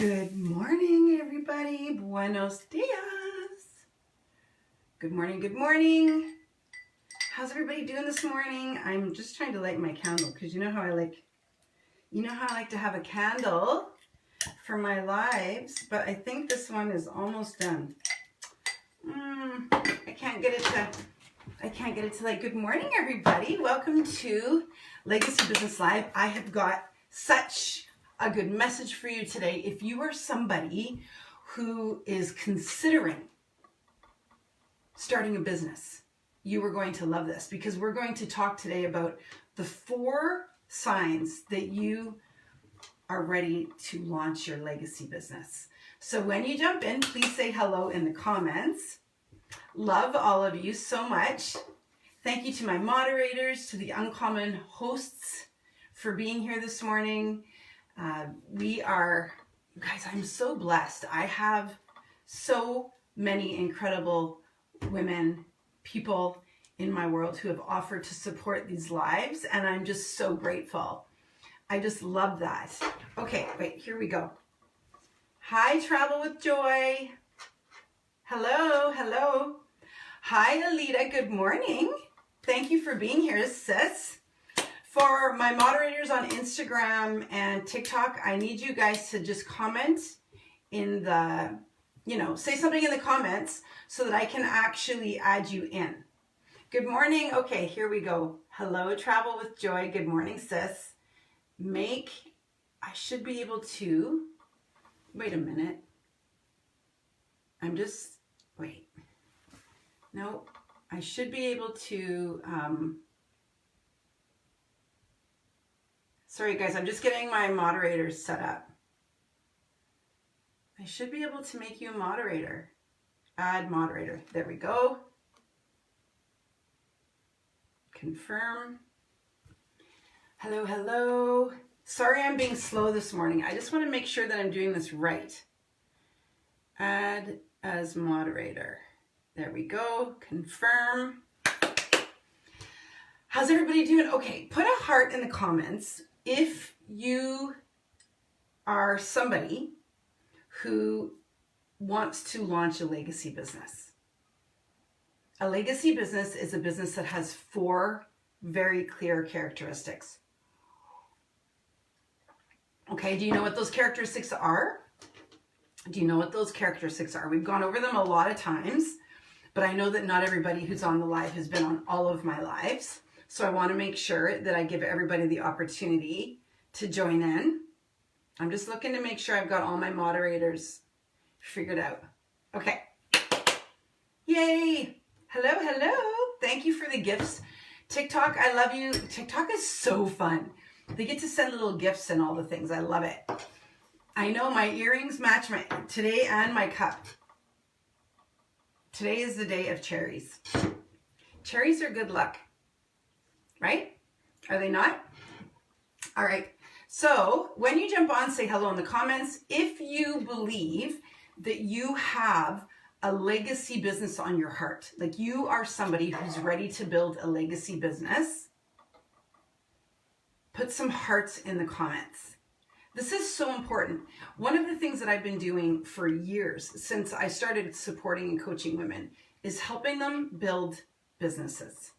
Good morning, everybody. Buenos dias. Good morning, good morning. How's everybody doing this morning? I'm just trying to light my candle because you know how I like to have a candle for my lives, but I think this one is almost done. I can't get it to light. Good morning, everybody. Welcome to Legacy Business Live. I have got such a good message for you today. If you are somebody who is considering starting a business, you are going to love this because we're going to talk today about the 4 signs that you are ready to launch your legacy business. So when you jump in, please say hello in the comments. Love all of you so much. Thank you to my moderators, to the Uncommon hosts for being here this morning. You guys, I'm so blessed. I have so many incredible women, people in my world who have offered to support these lives, and I'm just so grateful. I just love that. Okay, wait, here we go. Hi, Travel with Joy. Hello, hello. Hi, Alita, good morning. Thank you for being here, sis. For my moderators on Instagram and TikTok, I need you guys to just comment in the, say something in the comments so that I can actually add you in. Good morning. Okay, here we go. Hello, Travel with Joy. Good morning, sis. I should be able to, wait a minute. No, I should be able to, sorry guys, I'm just getting my moderators set up. I should be able to make you a moderator. Add moderator. There we go. Confirm. Hello, hello. Sorry I'm being slow this morning. I just want to make sure that I'm doing this right. Add as moderator. There we go. Confirm. How's everybody doing? Okay, put a heart in the comments if you are somebody who wants to launch a legacy business. A legacy business is a business that has 4 very clear characteristics. Okay, do you know what those characteristics are? We've gone over them a lot of times, but I know that not everybody who's on the live has been on all of my lives. So I want to make sure that I give everybody the opportunity to join in. I'm just looking to make sure I've got all my moderators figured out. Okay. Yay. Hello, hello. Thank you for the gifts. TikTok, I love you. TikTok is so fun. They get to send little gifts and all the things. I love it. I know my earrings match today and my cup. Today is the day of cherries. Cherries are good luck, right? Are they not? All right. So when you jump on, say hello in the comments. If you believe that you have a legacy business on your heart, like you are somebody who's ready to build a legacy business, put some hearts in the comments. This is so important. One of the things that I've been doing for years since I started supporting and coaching women is helping them build businesses.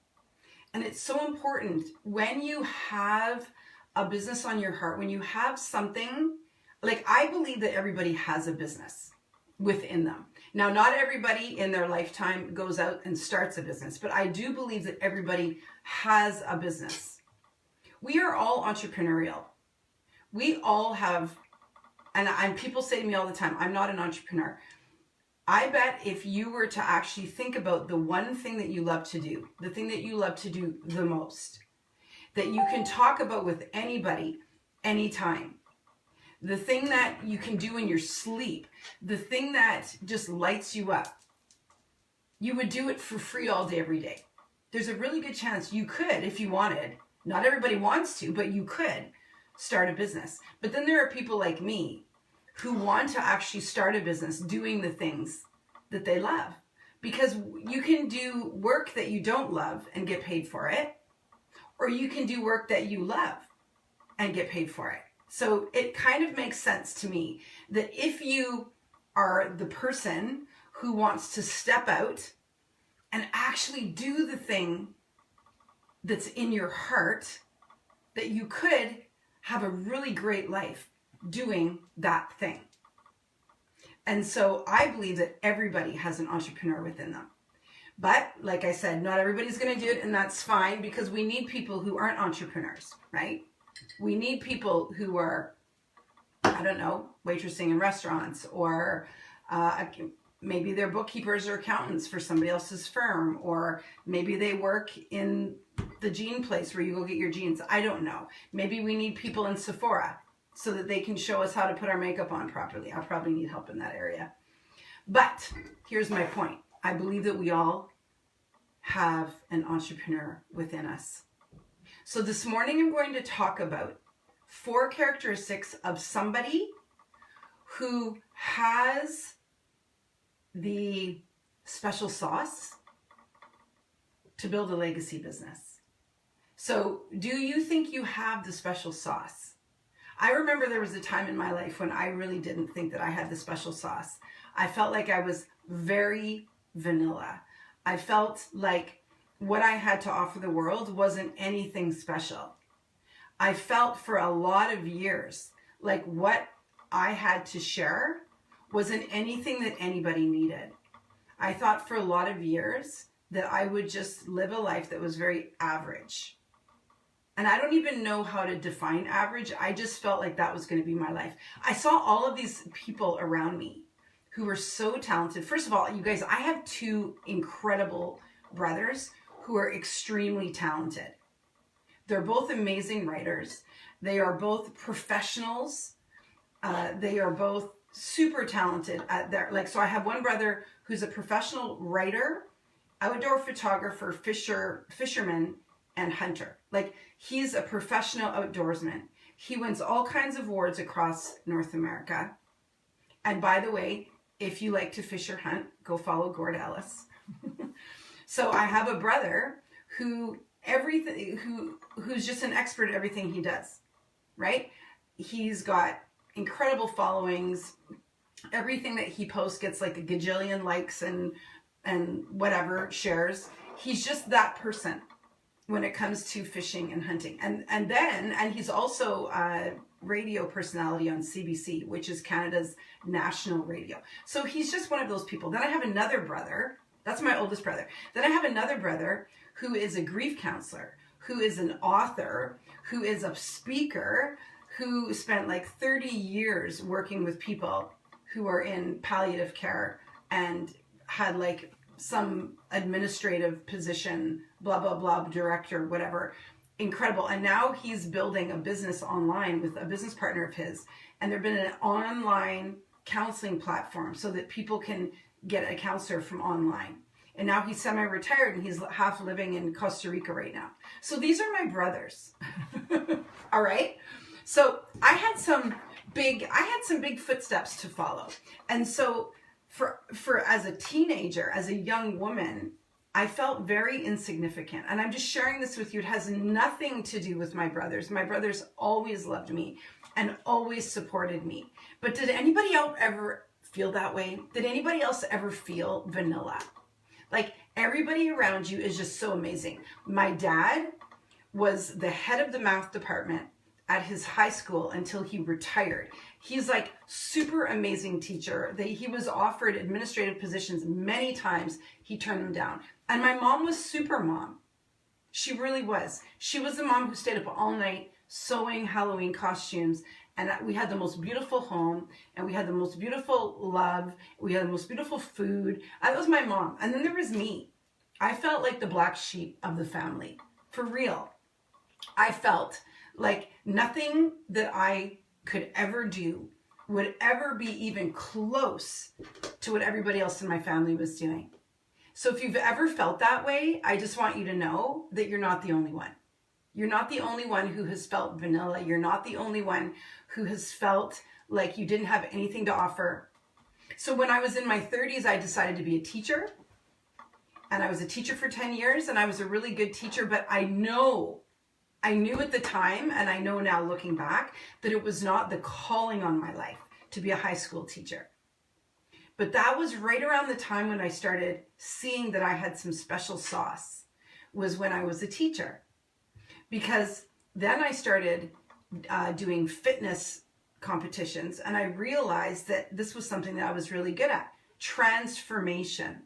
And it's so important when you have a business on your heart, when you have something, like I believe that everybody has a business within them. Now, not everybody in their lifetime goes out and starts a business, but I do believe that everybody has a business. We are all entrepreneurial. We all have, and people say to me all the time, I'm not an entrepreneur. I bet if you were to actually think about the one thing that you love to do, the thing that you love to do the most, that you can talk about with anybody, anytime, the thing that you can do in your sleep, the thing that just lights you up, you would do it for free all day, every day. There's a really good chance you could if you wanted. Not everybody wants to, but you could start a business. But then there are people like me who want to actually start a business doing the things that they love. Because you can do work that you don't love and get paid for it, or you can do work that you love and get paid for it. So it kind of makes sense to me that if you are the person who wants to step out and actually do the thing that's in your heart, that you could have a really great life doing that thing. And so I believe that everybody has an entrepreneur within them. But like I said, not everybody's going to do it, and that's fine, because we need people who aren't entrepreneurs, right? We need people who are, I don't know, waitressing in restaurants, or maybe they're bookkeepers or accountants for somebody else's firm, or maybe they work in the jean place where you go get your jeans. I don't know. Maybe we need people in Sephora so that they can show us how to put our makeup on properly. I'll probably need help in that area. But here's my point. I believe that we all have an entrepreneur within us. So this morning I'm going to talk about 4 characteristics of somebody who has the special sauce to build a legacy business. So do you think you have the special sauce? I remember there was a time in my life when I really didn't think that I had the special sauce. I felt like I was very vanilla. I felt like what I had to offer the world wasn't anything special. I felt for a lot of years like what I had to share wasn't anything that anybody needed. I thought for a lot of years that I would just live a life that was very average. And I don't even know how to define average. I just felt like that was going to be my life. I saw all of these people around me who were so talented. First of all, you guys, I have 2 incredible brothers who are extremely talented. They're both amazing writers. They are both professionals. They are both super talented at their, so I have one brother who's a professional writer, outdoor photographer, fisherman, and hunter. He's a professional outdoorsman. He wins all kinds of awards across North America. And by the way, if you like to fish or hunt, go follow Gord Ellis. So I have a brother who's just an expert at everything he does, right? He's got incredible followings. Everything that he posts gets like a gajillion likes and whatever shares. He's just that person when it comes to fishing and hunting. And he's also a radio personality on CBC, which is Canada's national radio. So he's just one of those people. Then I have another brother. That's my oldest brother. Then I have another brother who is a grief counselor, who is an author, who is a speaker, who spent 30 years working with people who are in palliative care and had some administrative position, blah, blah, blah, director, whatever. Incredible. And now he's building a business online with a business partner of his. And there's been an online counseling platform so that people can get a counselor from online. And now he's semi-retired and he's half living in Costa Rica right now. So these are my brothers. All right. So I had some big footsteps to follow. And so for as a teenager, as a young woman, I felt very insignificant. And I'm just sharing this with you. It has nothing to do with my brothers. My brothers always loved me and always supported me. But did anybody else ever feel that way? Did anybody else ever feel vanilla? Everybody around you is just so amazing. My dad was the head of the math department at his high school until he retired. He's super amazing teacher. He was offered administrative positions many times. He turned them down. And my mom was super mom. She really was. She was the mom who stayed up all night sewing Halloween costumes. And we had the most beautiful home, and we had the most beautiful love. We had the most beautiful food. That was my mom. And then there was me. I felt like the black sheep of the family. For real. I felt like nothing that I could ever do would ever be even close to what everybody else in my family was doing. So if you've ever felt that way, I just want you to know that you're not the only one. You're not the only one who has felt vanilla. You're not the only one who has felt like you didn't have anything to offer. So when I was in my 30s, I decided to be a teacher. And I was a teacher for 10 years, and I was a really good teacher. But I know I knew at the time, and I know now looking back, that it was not the calling on my life to be a high school teacher. But that was right around the time when I started seeing that I had some special sauce, was when I was a teacher. Because then I started doing fitness competitions, and I realized that this was something that I was really good at. Transformation,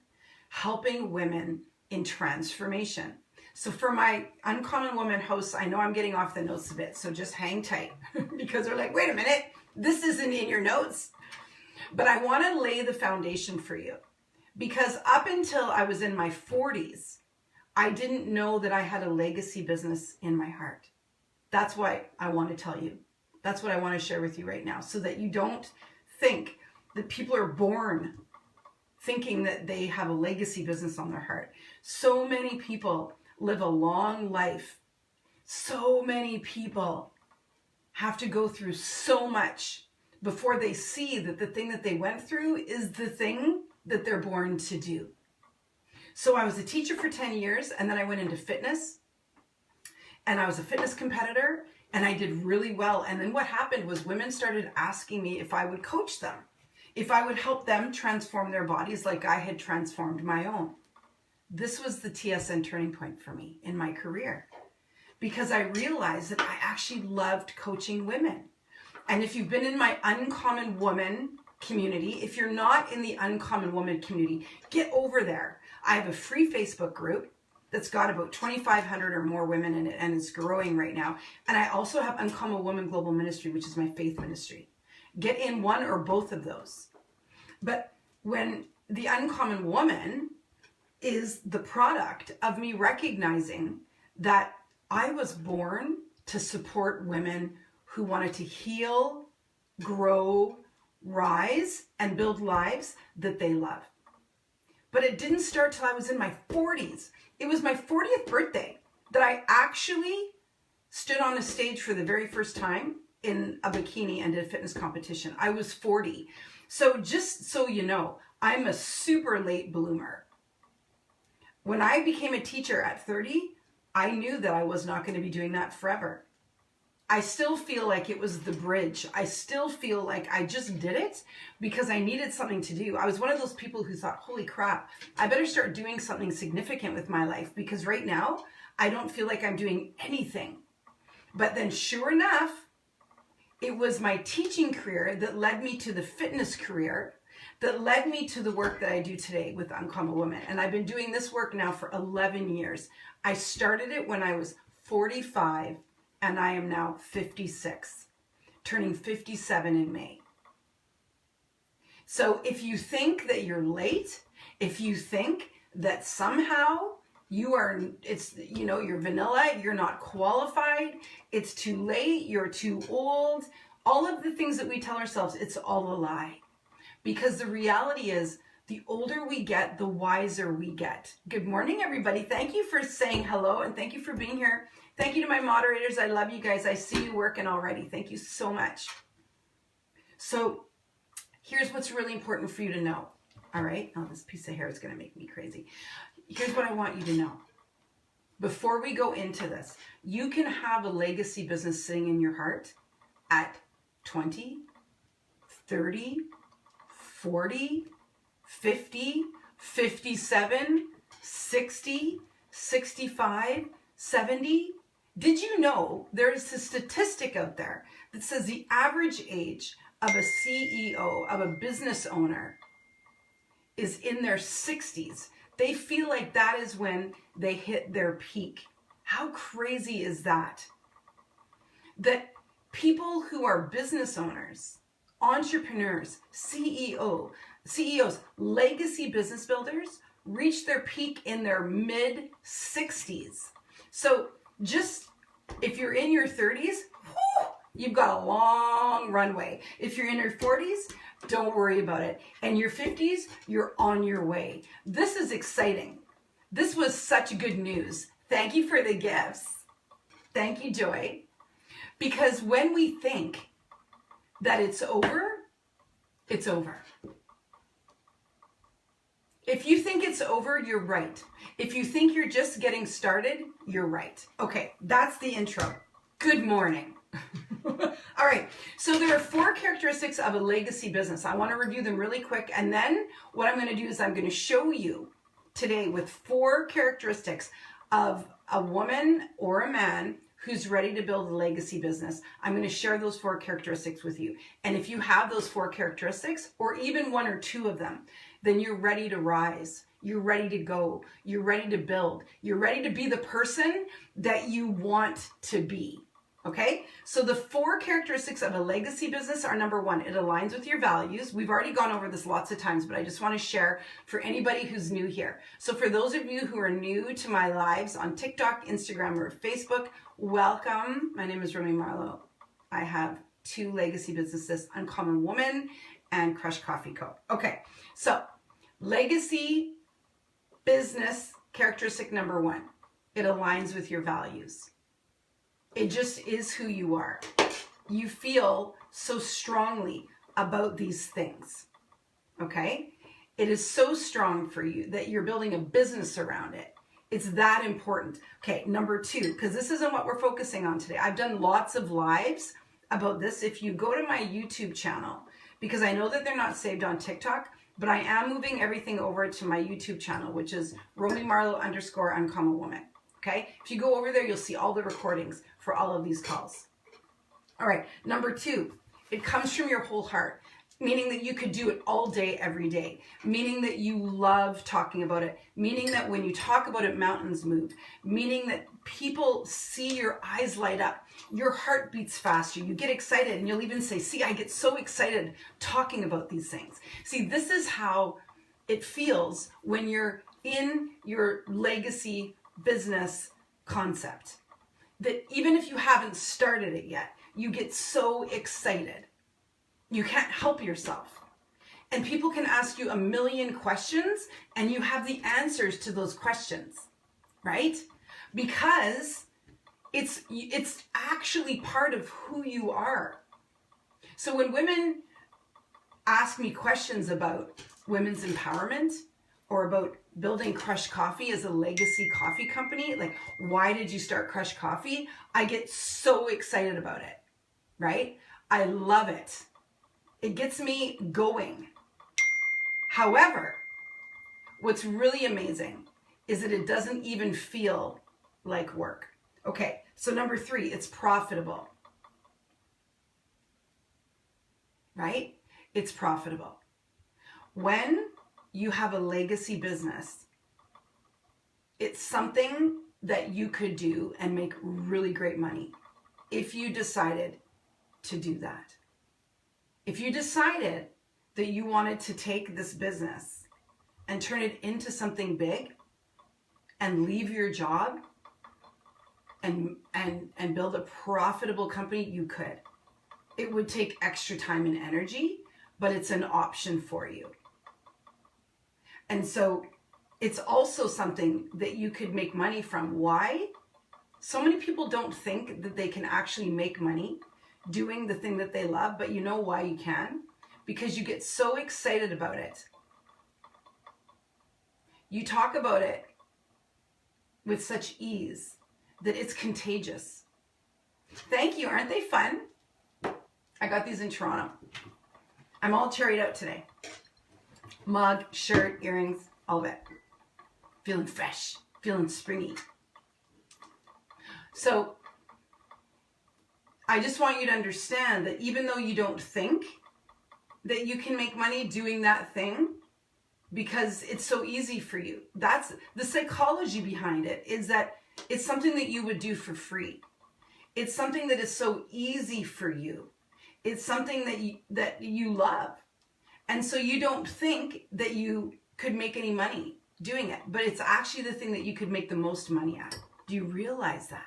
helping women in transformation. So for my Uncommon Woman hosts, I know I'm getting off the notes a bit, so just hang tight because they're like, wait a minute, this isn't in your notes. But I want to lay the foundation for you, because up until I was in my 40s, I didn't know that I had a legacy business in my heart. That's why I want to tell you. That's what I want to share with you right now, so that you don't think that people are born thinking that they have a legacy business on their heart. So many people live a long life. So many people have to go through so much before they see that the thing that they went through is the thing that they're born to do. So I was a teacher for 10 years, and then I went into fitness, and I was a fitness competitor, and I did really well. And then what happened was women started asking me if I would coach them, if I would help them transform their bodies like I had transformed my own. This was the TSN turning point for me in my career, because I realized that I actually loved coaching women. And if you've been in my Uncommon Woman community, if you're not in the Uncommon Woman community, get over there. I have a free Facebook group that's got about 2,500 or more women in it, and it's growing right now. And I also have Uncommon Woman Global Ministry, which is my faith ministry. Get in one or both of those. But when the Uncommon Woman is the product of me recognizing that I was born to support women who wanted to heal, grow, rise, and build lives that they love. But it didn't start till I was in my 40s. It was my 40th birthday that I actually stood on a stage for the very first time in a bikini and did a fitness competition. I was 40. So just so you know, I'm a super late bloomer. When I became a teacher at 30, I knew that I was not going to be doing that forever. I still feel like it was the bridge. I still feel like I just did it because I needed something to do. I was one of those people who thought, holy crap, I better start doing something significant with my life, because right now I don't feel like I'm doing anything. But then sure enough, it was my teaching career that led me to the fitness career, that led me to the work that I do today with Uncommon Woman. And I've been doing this work now for 11 years. I started it when I was 45, and I am now 56, turning 57 in May. So if you think that you're late, if you think that somehow you're vanilla, you're not qualified, it's too late, you're too old, all of the things that we tell ourselves, it's all a lie. Because the reality is, the older we get, the wiser we get. Good morning, everybody. Thank you for saying hello, and thank you for being here. Thank you to my moderators. I love you guys. I see you working already. Thank you so much. So here's what's really important for you to know. All right? Oh, this piece of hair is going to make me crazy. Here's what I want you to know. Before we go into this, you can have a legacy business sitting in your heart at 20, 30, 40, 50, 57, 60, 65, 70. Did you know there's a statistic out there that says the average age of a CEO, of a business owner, is in their 60s? They feel like that is when they hit their peak. How crazy is that? That people who are business owners, entrepreneurs, CEOs, legacy business builders, reach their peak in their mid-60s. So just if you're in your 30s, you've got a long runway. If you're in your 40s, don't worry about it. And your 50s, you're on your way. This is exciting. This was such good news. Thank you for the gifts. Thank you, Joy. Because when we think that it's over, it's over. If you think it's over, you're right. If you think you're just getting started, you're right. Okay, that's the intro. Good morning. All right, so there are 4 characteristics of a legacy business. I want to review them really quick, and then what I'm going to do is I'm going to show you today with 4 characteristics of a woman or a man who's ready to build a legacy business. I'm going to share those 4 characteristics with you. And if you have those 4 characteristics, or even 1 or 2 of them, then you're ready to rise. You're ready to go. You're ready to build. You're ready to be the person that you want to be. Okay? So the 4 characteristics of a legacy business are: number 1, it aligns with your values. We've already gone over this lots of times, but I just want to share for anybody who's new here. So for those of you who are new to my lives on TikTok, Instagram, or Facebook, welcome. My name is Romy Marlowe. I have 2 legacy businesses, Uncommon Woman and Crush Coffee Co. Okay, so legacy business characteristic number 1, it aligns with your values. It just is who you are. You feel so strongly about these things, okay? It is so strong for you that you're building a business around it. It's that important. Okay, number 2, because this isn't what we're focusing on today. I've done lots of lives about this. If you go to my YouTube channel, because I know that they're not saved on TikTok, but I am moving everything over to my YouTube channel, which is Romy Marlowe _ Uncommon Woman. Okay, if you go over there, you'll see all the recordings for all of these calls. All right, number 2, it comes from your whole heart, meaning that you could do it all day, every day, meaning that you love talking about it, meaning that when you talk about it, mountains move, meaning that people see your eyes light up, your heart beats faster, you get excited, and you'll even say, see, I get so excited talking about these things. See, this is how it feels when you're in your legacy business concept, that even if you haven't started it yet, you get so excited. You can't help yourself. And people can ask you a million questions and you have the answers to those questions, right? Because it's actually part of who you are. So when women ask me questions about women's empowerment or about building Crush Coffee as a legacy coffee company, like, why did you start Crush Coffee? I get so excited about it, right? I love it. It gets me going. However, what's really amazing is that it doesn't even feel like work. Okay, so number 3, it's profitable. Right? It's profitable. When you have a legacy business, it's something that you could do and make really great money if you decided to do that. If you decided that you wanted to take this business and turn it into something big and leave your job and build a profitable company, you could. It would take extra time and energy, but it's an option for you. And so it's also something that you could make money from. Why? So many people don't think that they can actually make money doing the thing that they love, but you know why you can? Because you get so excited about it. You talk about it with such ease that it's contagious. Thank you. Aren't they fun? I got these in Toronto. I'm all cherried out today. Mug, shirt, earrings, all of it. Feeling fresh, feeling springy. So I just want you to understand that even though you don't think that you can make money doing that thing because it's so easy for you, that's the psychology behind it, is that it's something that you would do for free. It's something that is so easy for you. It's something that you love. And so you don't think that you could make any money doing it, but it's actually the thing that you could make the most money at. Do you realize that?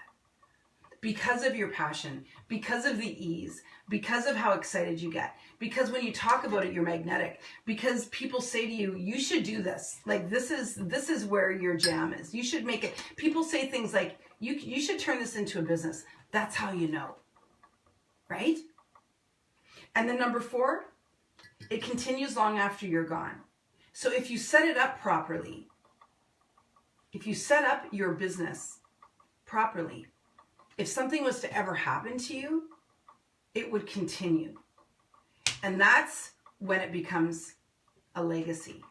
Because of your passion, because of the ease, because of how excited you get, because when you talk about it, you're magnetic, because people say to you, you should do this. Like, this is where your jam is. You should make it. People say things like, you should turn this into a business. That's how you know, right? And then number 4, it continues long after you're gone. So if you set it up properly, if you set up your business properly, if something was to ever happen to you, it would continue. And that's when it becomes a legacy.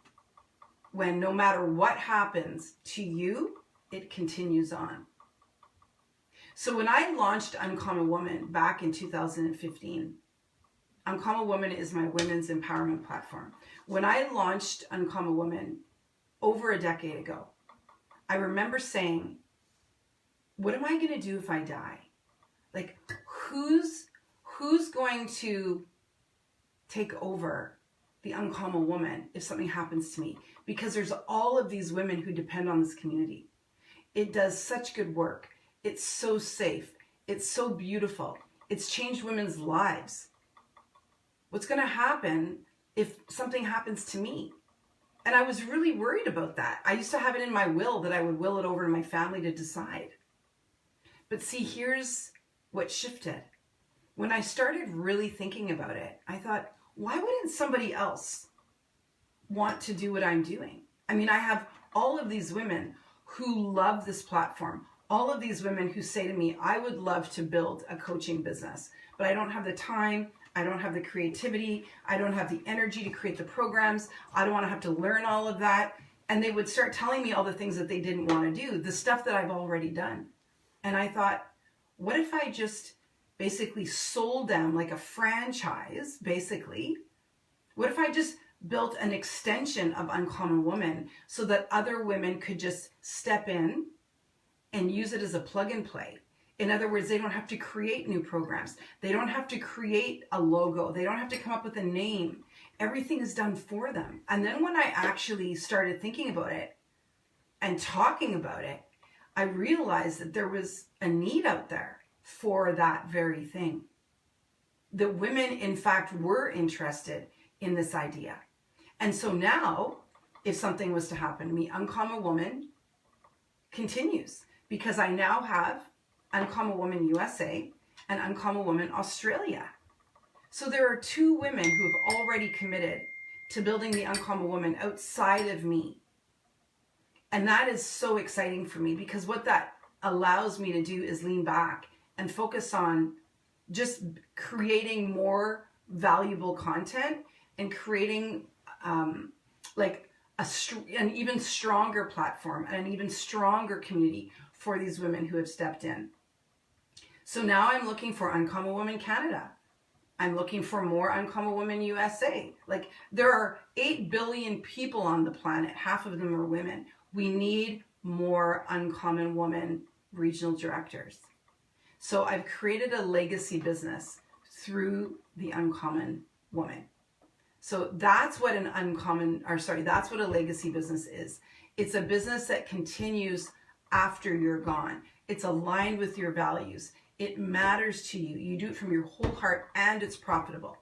When no matter what happens to you, it continues on. So when I launched Uncommon Woman back in 2015, Uncommon Woman is my women's empowerment platform. When I launched Uncommon Woman over a decade ago, I remember saying, what am I going to do if I die? Like, who's going to take over the Uncommon Woman if something happens to me? Because there's all of these women who depend on this community. It does such good work. It's so safe. It's so beautiful. It's changed women's lives. What's going to happen if something happens to me? And I was really worried about that. I used to have it in my will that I would will it over to my family to decide. But see, here's what shifted. When I started really thinking about it, I thought, why wouldn't somebody else want to do what I'm doing? I mean, I have all of these women who love this platform, all of these women who say to me, I would love to build a coaching business, but I don't have the time, I don't have the creativity, I don't have the energy to create the programs, I don't want to have to learn all of that. And they would start telling me all the things that they didn't want to do, the stuff that I've already done. And I thought, what if I just basically sold them like a franchise, basically? What if I just built an extension of Uncommon Woman so that other women could just step in and use it as a plug and play? In other words, they don't have to create new programs. They don't have to create a logo. They don't have to come up with a name. Everything is done for them. And then when I actually started thinking about it and talking about it, I realized that there was a need out there for that very thing. That women, in fact, were interested in this idea. And so now, if something was to happen to me, Uncommon Woman continues, because I now have Uncommon Woman USA and Uncommon Woman Australia. So there are two women who have already committed to building the Uncommon Woman outside of me. And that is so exciting for me, because what that allows me to do is lean back and focus on just creating more valuable content and creating like an even stronger platform and an even stronger community for these women who have stepped in. So now I'm looking for Uncommon Woman Canada. I'm looking for more Uncommon Women USA. Like, there are 8 billion people on the planet. Half of them are women. We need more Uncommon Woman regional directors. So I've created a legacy business through the Uncommon Woman. So that's what that's what a legacy business is. It's a business that continues after you're gone. It's aligned with your values. It matters to you. You do it from your whole heart, and it's profitable.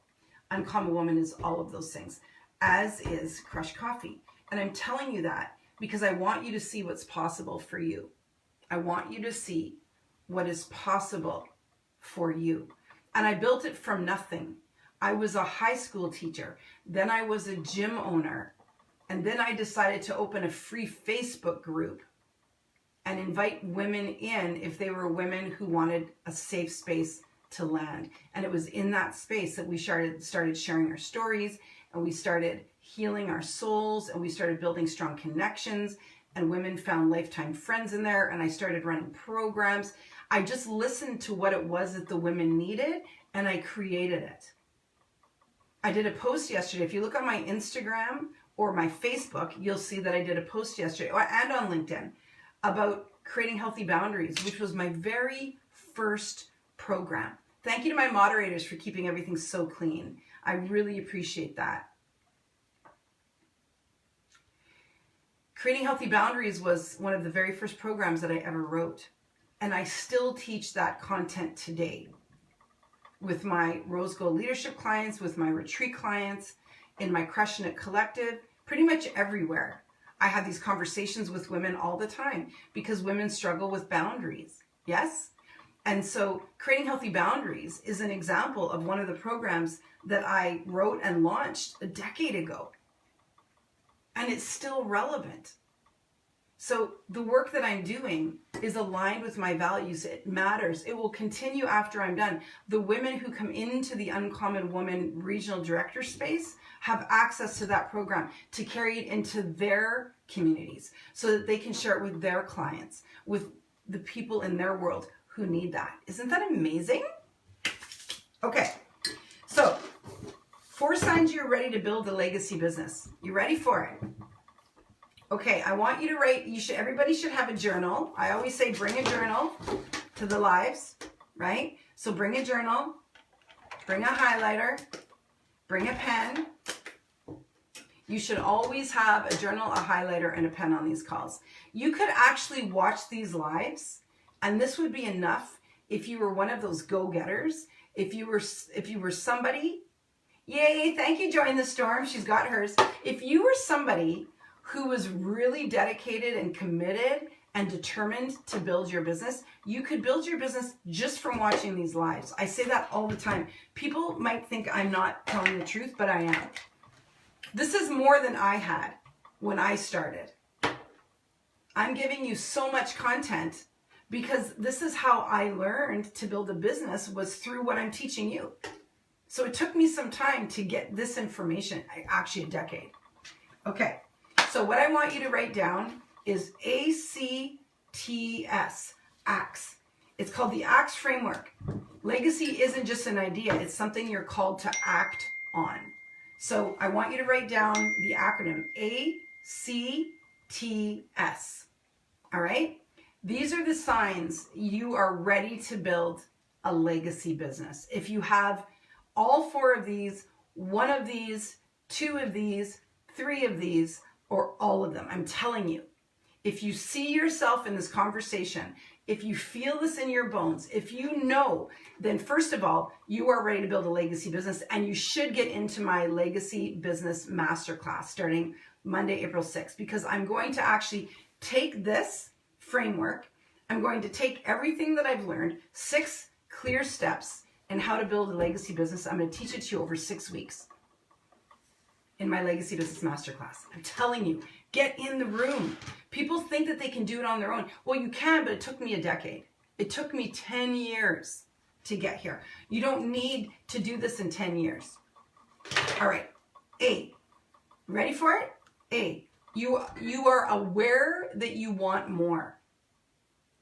Uncommon Woman is all of those things, as is Crush Coffee. And I'm telling you that because I want you to see what's possible for you. I want you to see what is possible for you. And I built it from nothing. I was a high school teacher. Then I was a gym owner. And then I decided to open a free Facebook group and invite women in if they were women who wanted a safe space to land. And it was in that space that we started sharing our stories, and we started healing our souls, and we started building strong connections, and women found lifetime friends in there, and I started running programs. I just listened to what it was that the women needed, and I created it. I did a post yesterday. If you look on my Instagram or my Facebook, you'll see that I did a post yesterday, and on LinkedIn, about creating healthy boundaries, which was my very first program. Thank you to my moderators for keeping everything so clean. I really appreciate that. Creating healthy boundaries was one of the very first programs that I ever wrote. And I still teach that content today with my Rose Gold leadership clients, with my retreat clients, in my Crushing It Collective, pretty much everywhere. I have these conversations with women all the time because women struggle with boundaries. Yes? And so creating healthy boundaries is an example of one of the programs that I wrote and launched a decade ago. and it's still relevant. So the work that I'm doing is aligned with my values. It matters. It will continue after I'm done. The women who come into the Uncommon Woman Regional Director space have access to that program to carry it into their communities so that they can share it with their clients, with the people in their world who need that. Isn't that amazing? Okay, so 4 signs you're ready to build a legacy business. You ready for it? Okay, I want you to write, everybody should have a journal. I always say bring a journal to the lives, right? So bring a journal, bring a highlighter, bring a pen. You should always have a journal, a highlighter, and a pen on these calls. You could actually watch these lives, and this would be enough if you were one of those go-getters. If you were somebody, yay, thank you, Join the Storm, she's got hers. If you were somebody who was really dedicated and committed and determined to build your business, you could build your business just from watching these lives. I say that all the time. People might think I'm not telling the truth, but I am. This is more than I had when I started. I'm giving you so much content because this is how I learned to build a business, was through what I'm teaching you. So it took me some time to get this information, actually a decade. Okay. So what I want you to write down is ACTS, ACTS. It's called the ACTS framework. Legacy isn't just an idea, it's something you're called to act on. So I want you to write down the acronym ACTS. All right? These are the signs you are ready to build a legacy business. If you have all 4 of these, 1 of these, 2 of these, 3 of these, or all of them, I'm telling you, if you see yourself in this conversation, if you feel this in your bones, if you know, then first of all, you are ready to build a legacy business, and you should get into my Legacy Business Masterclass starting Monday, April 6th, because I'm going to actually take this framework, I'm going to take everything that I've learned, 6 clear steps in how to build a legacy business. I'm going to teach it to you over 6 weeks in my Legacy Business Masterclass. I'm telling you, get in the room. People think that they can do it on their own. Well, you can, but it took me a decade. It took me 10 years to get here. You don't need to do this in 10 years. All right, A, ready for it? A, you are aware that you want more.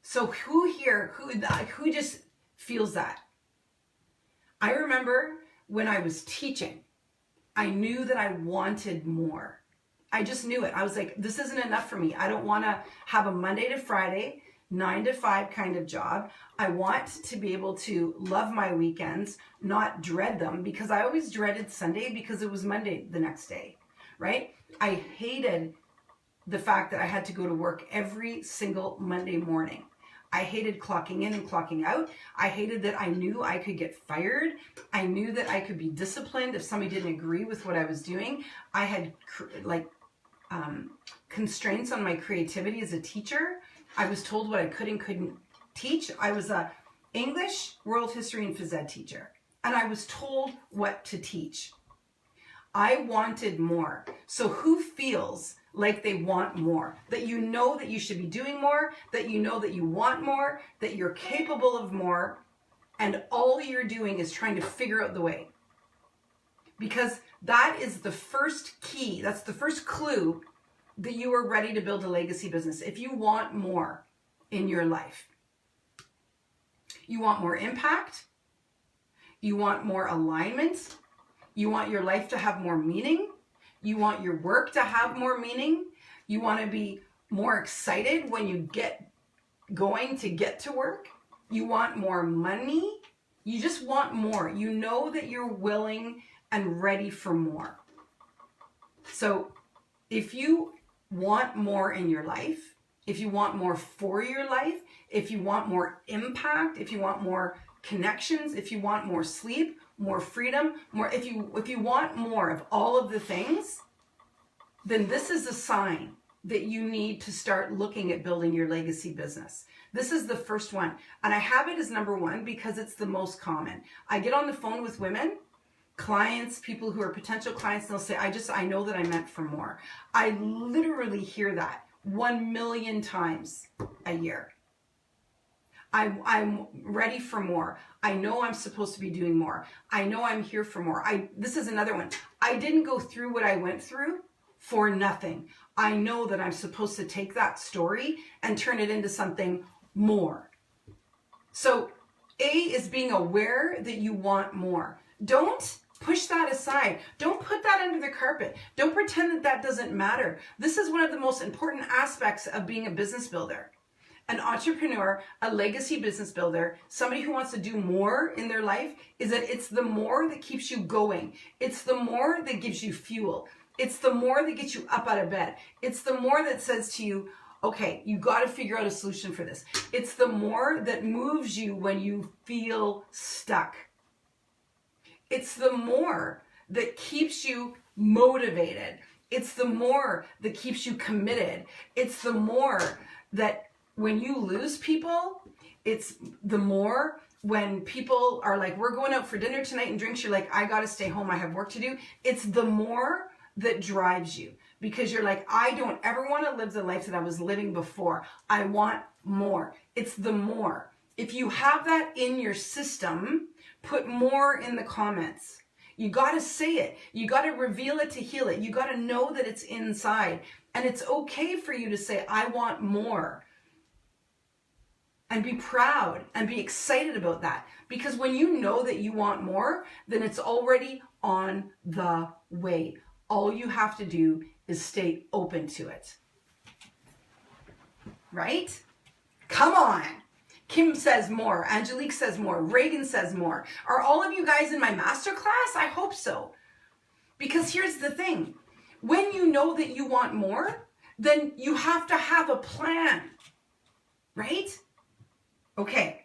So who here, who just feels that? I remember when I was teaching, I knew that I wanted more. I just knew it. I was like, this isn't enough for me. I don't want to have a Monday to Friday, 9 to 5 kind of job. I want to be able to love my weekends, not dread them, because I always dreaded Sunday because it was Monday the next day, right? I hated the fact that I had to go to work every single Monday morning. I hated clocking in and clocking out. I hated that I knew I could get fired. I knew that I could be disciplined if somebody didn't agree with what I was doing. I had constraints on my creativity as a teacher. I was told what I could and couldn't teach. I was a English, world history, and phys ed teacher, and I was told what to teach. I wanted more. So who feels like they want more? That you know that you should be doing more, that you know that you want more, that you're capable of more, and all you're doing is trying to figure out the way. Because that is the first key, that's the first clue that you are ready to build a legacy business. If you want more in your life, you want more impact, you want more alignment, you want your life to have more meaning, you want your work to have more meaning, you want to be more excited when you get going to get to work, you want more money, you just want more. You know that you're willing and ready for more. So if you want more in your life, if you want more for your life, if you want more impact, if you want more connections, if you want more sleep, more freedom, more, if you want more of all of the things, then this is a sign that you need to start looking at building your legacy business. This is the first one. And I have it as number 1 because it's the most common. I get on the phone with women clients, people who are potential clients, they'll say, I know that I meant for more. I literally hear that 1 million times a year. I'm ready for more. I know I'm supposed to be doing more. I know I'm here for more. This is another one. I didn't go through what I went through for nothing. I know that I'm supposed to take that story and turn it into something more. So A is being aware that you want more. Don't push that aside. Don't put that under the carpet. Don't pretend that that doesn't matter. This is one of the most important aspects of being a business builder. An entrepreneur, a legacy business builder, somebody who wants to do more in their life, is that it's the more that keeps you going. It's the more that gives you fuel. It's the more that gets you up out of bed. It's the more that says to you, okay, you got to figure out a solution for this. It's the more that moves you when you feel stuck. It's the more that keeps you motivated. It's the more that keeps you committed. It's the more that when you lose people, it's the more when people are like, we're going out for dinner tonight and drinks, you're like, I got to stay home. I have work to do. It's the more that drives you, because you're like, I don't ever want to live the life that I was living before. I want more. It's the more. If you have that in your system, put more in the comments. You got to say it. You got to reveal it to heal it. You got to know that it's inside. And it's okay for you to say, I want more. And be proud and be excited about that. Because when you know that you want more, then it's already on the way. All you have to do is stay open to it. Right? Come on. Kim says more. Angelique says more. Reagan says more. Are all of you guys in my masterclass? I hope so. Because here's the thing. When you know that you want more, then you have to have a plan. Right? Okay,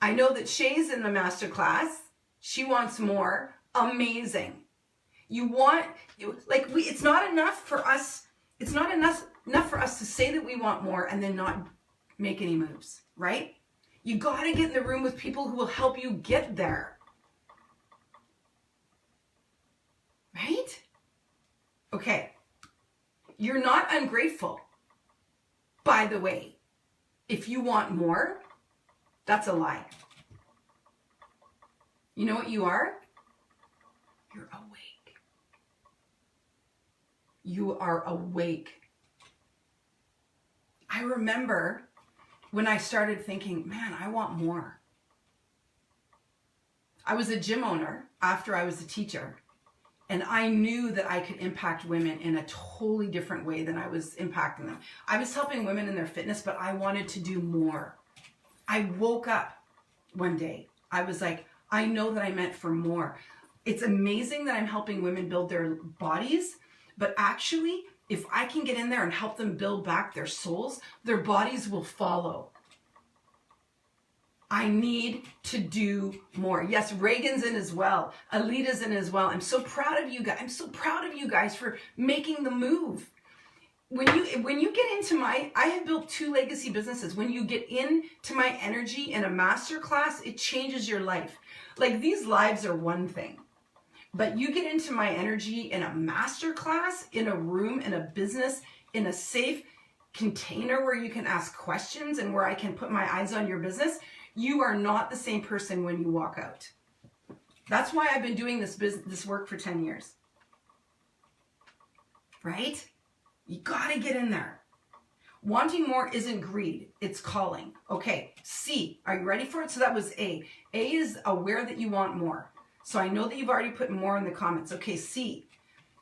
I know that Shay's in the masterclass. She wants more. Amazing. It's not enough for us. It's not enough for us to say that we want more and then not make any moves, right? You got to get in the room with people who will help you get there. Right? Okay. You're not ungrateful. By the way, if you want more, that's a lie. You know what you are? You're awake. You are awake. I remember when I started thinking, man, I want more. I was a gym owner after I was a teacher, and I knew that I could impact women in a totally different way than I was impacting them. I was helping women in their fitness, but I wanted to do more. I woke up one day. I was like, I know that I meant for more. It's amazing that I'm helping women build their bodies, but actually, if I can get in there and help them build back their souls, their bodies will follow. I need to do more. Yes, Reagan's in as well. Alita's in as well. I'm so proud of you guys. I'm so proud of you guys for making the move. When you get into I have built 2 legacy businesses. When you get into my energy in a masterclass, it changes your life. Like, these lives are one thing, but you get into my energy in a masterclass, in a room, in a business, in a safe container where you can ask questions and where I can put my eyes on your business. You are not the same person when you walk out. That's why I've been doing this work for 10 years. Right? You got to get in there. Wanting more isn't greed, it's calling. Okay, C, are you ready for it? So that was A. A is aware that you want more. So I know that you've already put more in the comments. Okay, C,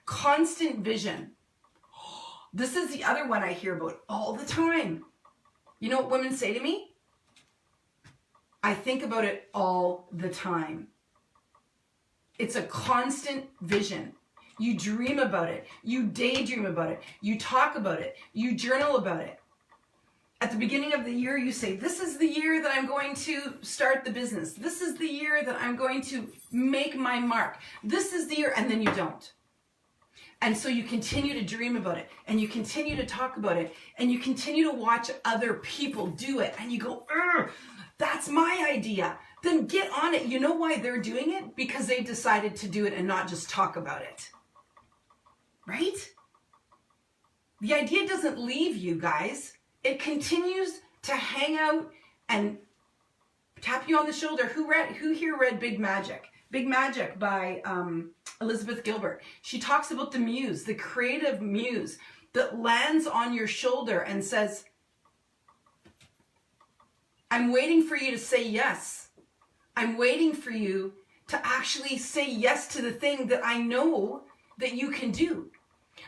constant vision. This is the other one I hear about all the time. You know what women say to me? I think about it all the time. It's a constant vision. You dream about it. You daydream about it. You talk about it. You journal about it. At the beginning of the year, you say, this is the year that I'm going to start the business. This is the year that I'm going to make my mark. This is the year, and then you don't. And so you continue to dream about it, and you continue to talk about it, and you continue to watch other people do it, and you go, that's my idea. then get on it. You know why they're doing it? Because they decided to do it and not just talk about it. Right? The idea doesn't leave you guys. It continues to hang out and tap you on the shoulder. Who here read Big Magic? Big Magic by Elizabeth Gilbert. She talks about the muse, the creative muse that lands on your shoulder and says, I'm waiting for you to say yes. I'm waiting for you to actually say yes to the thing that I know that you can do.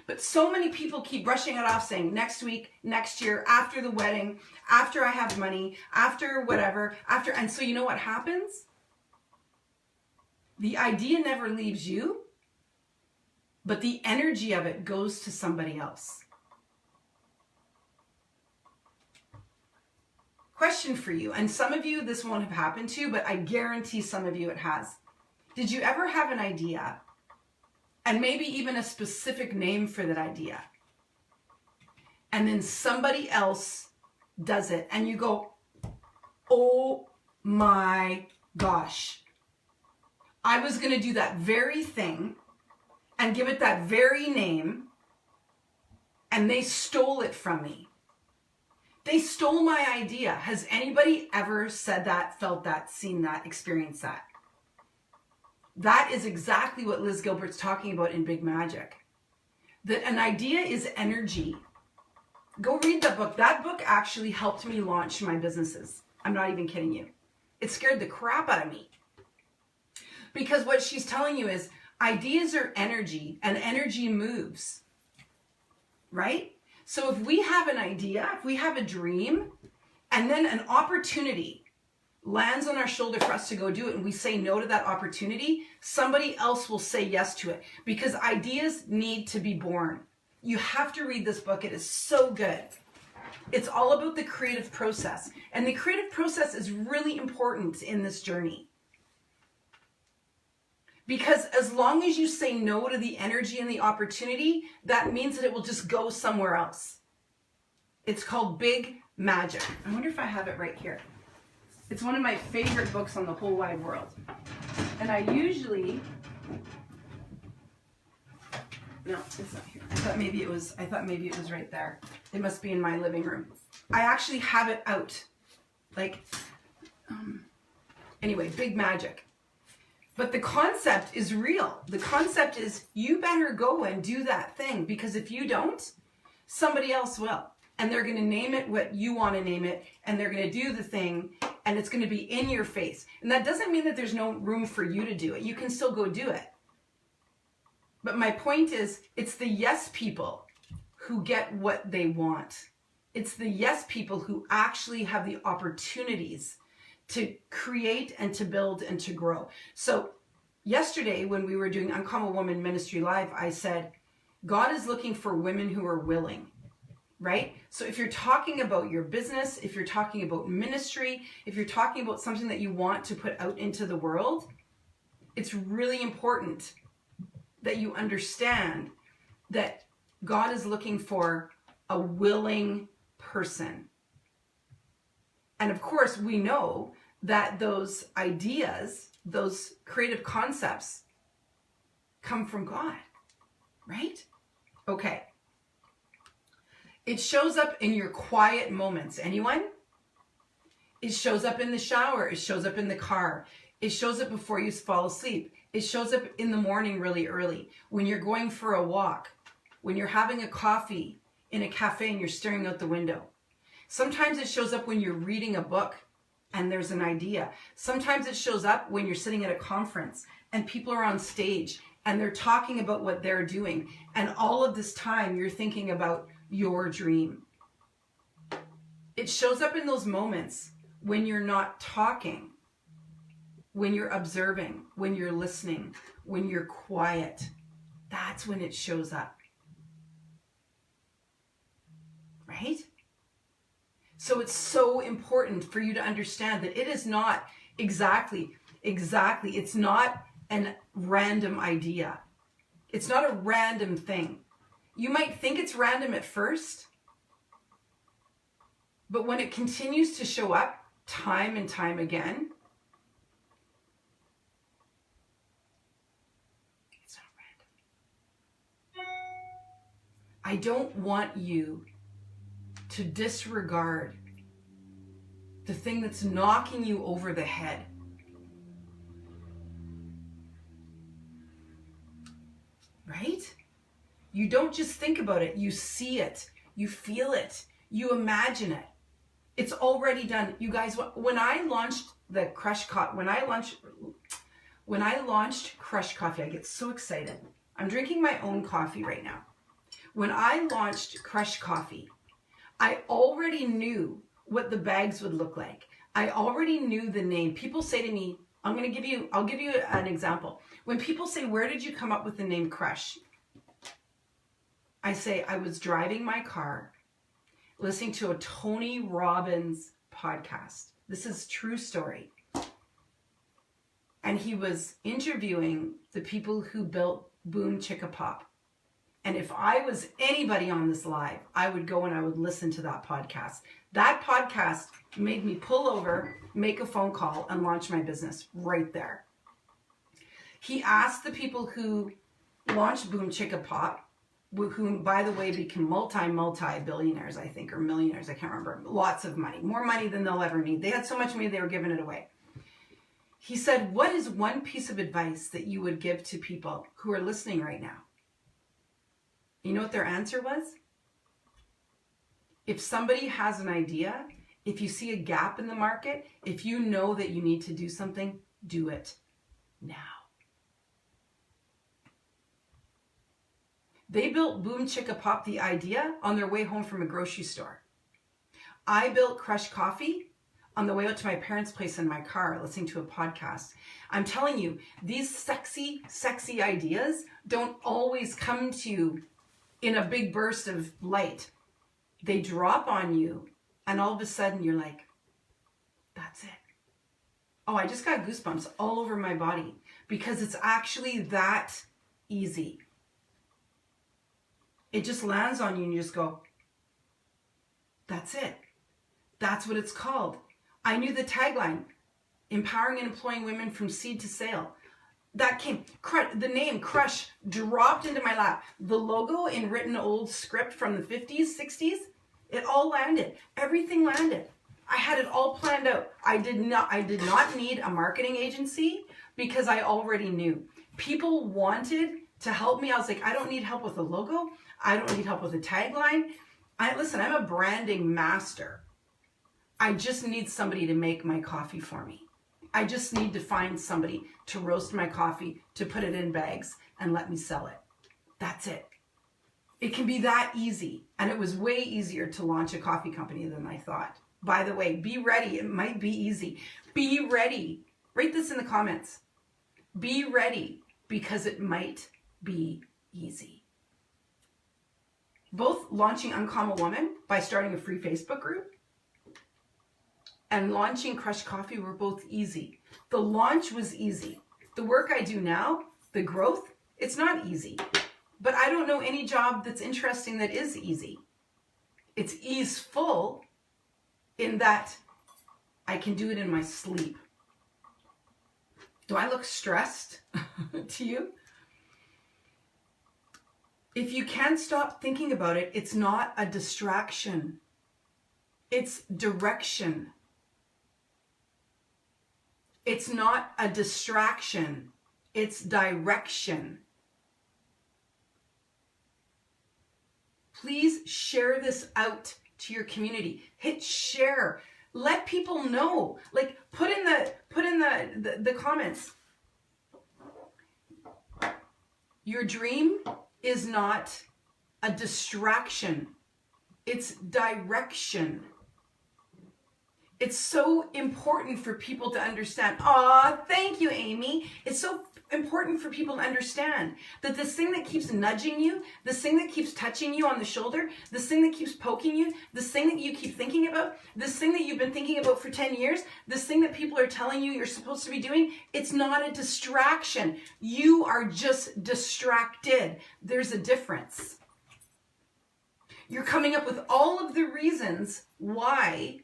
But so many people keep brushing it off, saying next week, next year, after the wedding, after I have money, after whatever, after. And so you know what happens? The idea never leaves you, but the energy of it goes to somebody else. Question for you, and some of you this won't have happened to, but I guarantee some of you it has. Did you ever have an idea, and maybe even a specific name for that idea, and then somebody else does it, and you go, oh my gosh, I was going to do that very thing and give it that very name, and they stole it from me. They stole my idea. Has anybody ever said that, felt that, seen that, experienced that? That is exactly what Liz Gilbert's talking about in Big Magic. That an idea is energy. Go read that book. That book actually helped me launch my businesses. I'm not even kidding you. It scared the crap out of me. Because what she's telling you is ideas are energy, and energy moves. Right? So if we have an idea, if we have a dream, and then an opportunity lands on our shoulder for us to go do it, and we say no to that opportunity, somebody else will say yes to it, because ideas need to be born. You have to read this book. It is so good. It's all about the creative process, and the creative process is really important in this journey. Because as long as you say no to the energy and the opportunity, that means that it will just go somewhere else. It's called Big Magic. I wonder if I have it right here. It's one of my favorite books on the whole wide world. And I usually, no, it's not here. I thought maybe it was right there. It must be in my living room. I actually have it out. Anyway, Big Magic. But the concept is real. The concept is you better go and do that thing, because if you don't, somebody else will. And they're going to name it what you want to name it, and they're going to do the thing, and it's going to be in your face. And that doesn't mean that there's no room for you to do it. You can still go do it. But my point is, it's the yes people who get what they want. It's the yes people who actually have the opportunities to create and to build and to grow. So yesterday when we were doing Uncommon Woman Ministry Live, I said, God is looking for women who are willing, right? So if you're talking about your business, if you're talking about ministry, if you're talking about something that you want to put out into the world, it's really important that you understand that God is looking for a willing person. And of course, we know that those ideas, those creative concepts come from God, right? Okay. It shows up in your quiet moments. Anyone? It shows up in the shower. It shows up in the car. It shows up before you fall asleep. It shows up in the morning really early, when you're going for a walk, when you're having a coffee in a cafe and you're staring out the window. Sometimes it shows up when you're reading a book and there's an idea. Sometimes it shows up when you're sitting at a conference and people are on stage and they're talking about what they're doing. And all of this time you're thinking about your dream. It shows up in those moments when you're not talking, when you're observing, when you're listening, when you're quiet. That's when it shows up. Right? So it's so important for you to understand that it is not exactly, it's not a random idea. It's not a random thing. You might think it's random at first, but when it continues to show up time and time again, I don't want you to disregard the thing that's knocking you over the head. Right? You don't just think about it, you see it, you feel it, you imagine it. It's already done. You guys, when I launched the Crush Coffee, when I launched Crush Coffee, I get so excited. I'm drinking my own coffee right now. When I launched Crush Coffee, I already knew what the bags would look like. I already knew the name. People say to me, I'll give you an example. When people say, where did you come up with the name Crush? I say, I was driving my car, listening to a Tony Robbins podcast. This is true story. And he was interviewing the people who built Boom Chicka Pop. And if I was anybody on this live, I would go and I would listen to that podcast. That podcast made me pull over, make a phone call, and launch my business right there. He asked the people who launched Boom Chicka Pop, who, by the way, became multi-billionaires, I think, or millionaires, I can't remember. Lots of money, more money than they'll ever need. They had so much money, they were giving it away. He said, what is one piece of advice that you would give to people who are listening right now? You know what their answer was? If somebody has an idea, if you see a gap in the market, if you know that you need to do something, do it now. They built Boom Chicka Pop, the idea, on their way home from a grocery store. I built Crush Coffee on the way out to my parents' place in my car, listening to a podcast. I'm telling you, these sexy, sexy ideas don't always come to you in a big burst of light. They drop on you, and all of a sudden you're like, that's it. Oh, I just got goosebumps all over my body because it's actually that easy. It just lands on you and you just go, that's it. That's what it's called. I knew the tagline, empowering and employing women from seed to sale. That came, the name Crush dropped into my lap. The logo in written old script from the 50s, 60s, it all landed. Everything landed. I had it all planned out. I did not need a marketing agency because I already knew. People wanted to help me. I was like, I don't need help with a logo. I don't need help with a tagline. Listen, I'm a branding master. I just need somebody to make my coffee for me. I just need to find somebody to roast my coffee, to put it in bags, and let me sell it. That's it. It can be that easy. And it was way easier to launch a coffee company than I thought. By the way, be ready. It might be easy. Be ready. Write this in the comments. Be ready because it might be easy. Both launching Uncommon Woman by starting a free Facebook group and launching Crush Coffee were both easy. The launch was easy. The work I do now, the growth, it's not easy. But I don't know any job that's interesting that is easy. It's easeful in that I can do it in my sleep. Do I look stressed to you? If you can't stop thinking about it, it's not a distraction. It's direction. It's not a distraction. It's direction. Please share this out to your community. Hit share. Let people know. Like put in the comments. Your dream is not a distraction. It's direction. It's so important for people to understand. Aw, thank you, Amy. It's so important for people to understand that this thing that keeps nudging you, this thing that keeps touching you on the shoulder, this thing that keeps poking you, this thing that you keep thinking about, this thing that you've been thinking about for 10 years, this thing that people are telling you you're supposed to be doing, it's not a distraction. You are just distracted. There's a difference. You're coming up with all of the reasons why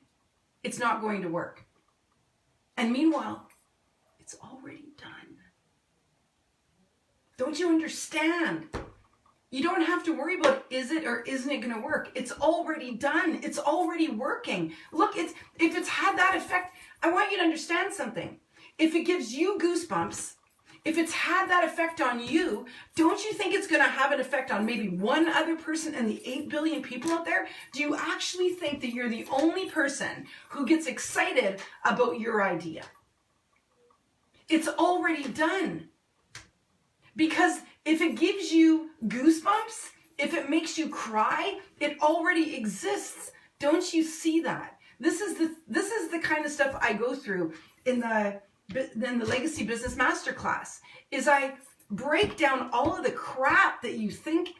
it's not going to work. And meanwhile, it's already done. Don't you understand? You don't have to worry about is it or isn't it going to work. It's already done. It's already working. Look, if it's had that effect, I want you to understand something. If it gives you goosebumps, if it's had that effect on you, don't you think it's going to have an effect on maybe one other person and the 8 billion people out there? Do you actually think that you're the only person who gets excited about your idea? It's already done. Because if it gives you goosebumps, if it makes you cry, it already exists. Don't you see that? This is the kind of stuff I go through in the Legacy Business Masterclass, is I break down all of the crap that you think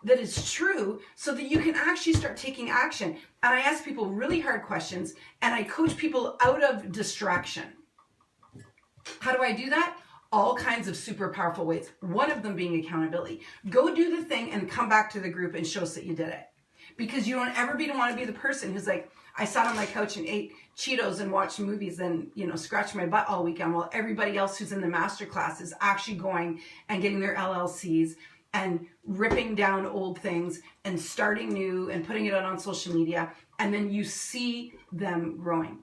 that is true so that you can actually start taking action. And I ask people really hard questions, and I coach people out of distraction. How do I do that? All kinds of super powerful ways. One of them being accountability. Go do the thing and come back to the group and show us that you did it. Because you don't ever want to be the person who's like, I sat on my couch and ate Cheetos and watched movies and, scratched my butt all weekend while everybody else who's in the masterclass is actually going and getting their LLCs and ripping down old things and starting new and putting it out on social media. And then you see them growing.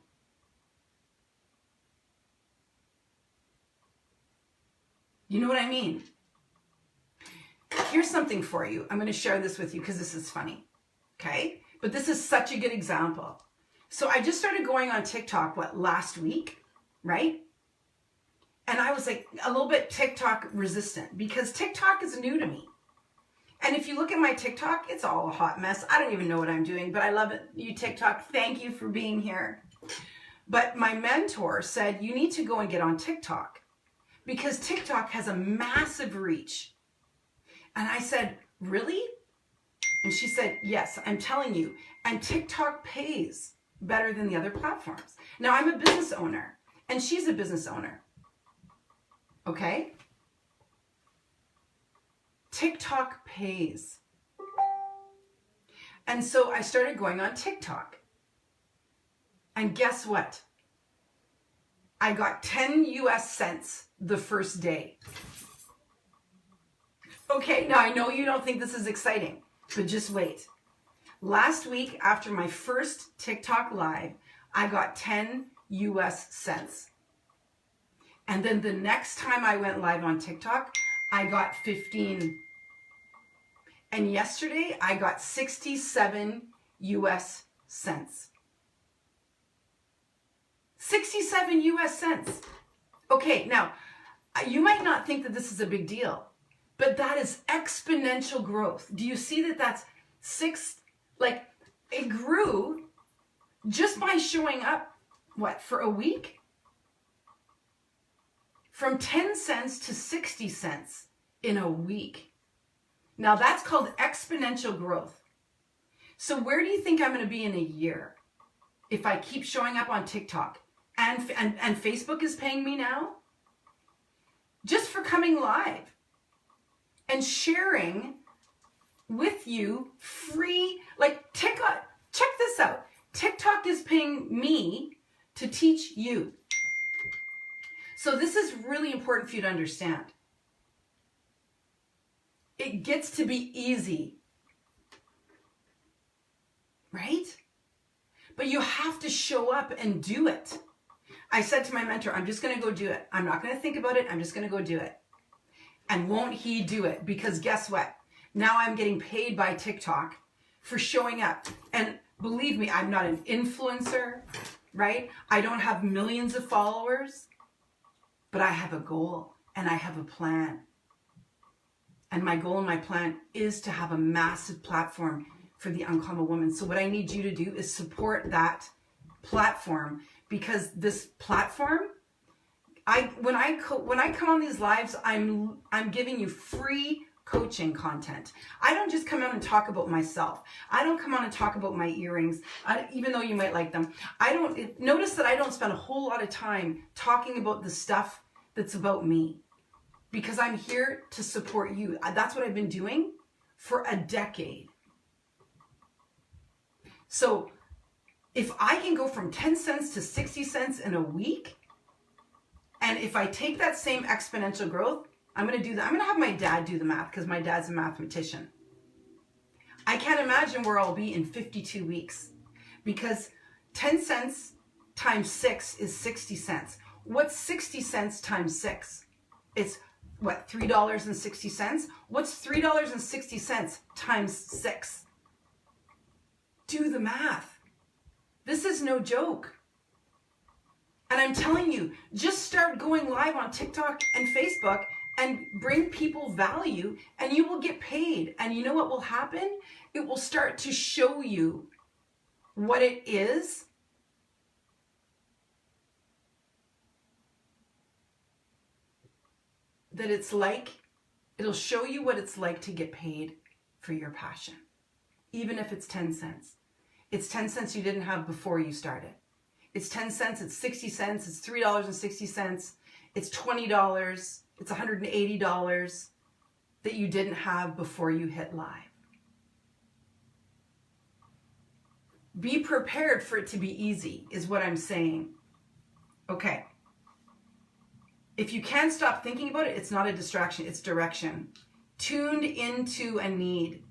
You know what I mean? Here's something for you. I'm going to share this with you because this is funny. Okay? But this is such a good example. So I just started going on TikTok, last week, right? And I was like a little bit TikTok resistant because TikTok is new to me. And if you look at my TikTok, it's all a hot mess. I don't even know what I'm doing, but I love it. You TikTok, thank you for being here. But my mentor said, you need to go and get on TikTok because TikTok has a massive reach. And I said, really? And she said, yes, I'm telling you. And TikTok pays better than the other platforms. Now, I'm a business owner, and she's a business owner. Okay? TikTok pays. And so I started going on TikTok. And guess what? I got 10 US cents the first day. Okay, now I know you don't think this is exciting, but just wait. Last week, after my first TikTok live, I got 10 US cents. And then the next time I went live on TikTok, I got 15. And yesterday, I got 67 US cents. 67 US cents. Okay, now, you might not think that this is a big deal, but that is exponential growth. Do you see that that's it grew just by showing up, for a week? From 10 cents to 60 cents in a week. Now that's called exponential growth. So where do you think I'm going to be in a year if I keep showing up on TikTok? And Facebook is paying me now just for coming live and sharing with you free, TikTok. Check this out. TikTok is paying me to teach you. So this is really important for you to understand. It gets to be easy, right? But you have to show up and do it. I said to my mentor, I'm just going to go do it. I'm not going to think about it. I'm just going to go do it. And won't he do it? Because guess what? Now I'm getting paid by TikTok for showing up. And believe me, I'm not an influencer, right? I don't have millions of followers, but I have a goal and I have a plan. And my goal and my plan is to have a massive platform for the Uncommon Woman. So what I need you to do is support that platform, because this platform, when I come on these lives, I'm giving you free coaching content. I don't just come out and talk about myself. I don't come on and talk about my earrings, even though you might like them. Notice that I don't spend a whole lot of time talking about the stuff that's about me, because I'm here to support you. That's what I've been doing for a decade. So if I can go from 10 cents to 60 cents in a week, and if I take that same exponential growth, I'm going to do that. I'm going to have my dad do the math because my dad's a mathematician. I can't imagine where I'll be in 52 weeks, because 10 cents times 6 is 60 cents. What's 60 cents times 6? It's what, $3.60? What's $3.60 times 6? Do the math. This is no joke. And I'm telling you, just start going live on TikTok and Facebook and bring people value, and you will get paid. And you know what will happen? It will start to show you what it is that it's like. It'll show you what it's like to get paid for your passion, even if it's 10 cents. It's 10 cents you didn't have before you started. It's 10 cents, it's 60 cents, it's $3.60, it's $20, it's $180 that you didn't have before you hit live. Be prepared for it to be easy, is what I'm saying. Okay. If you can't stop thinking about it, it's not a distraction, it's direction. Tuned into a need.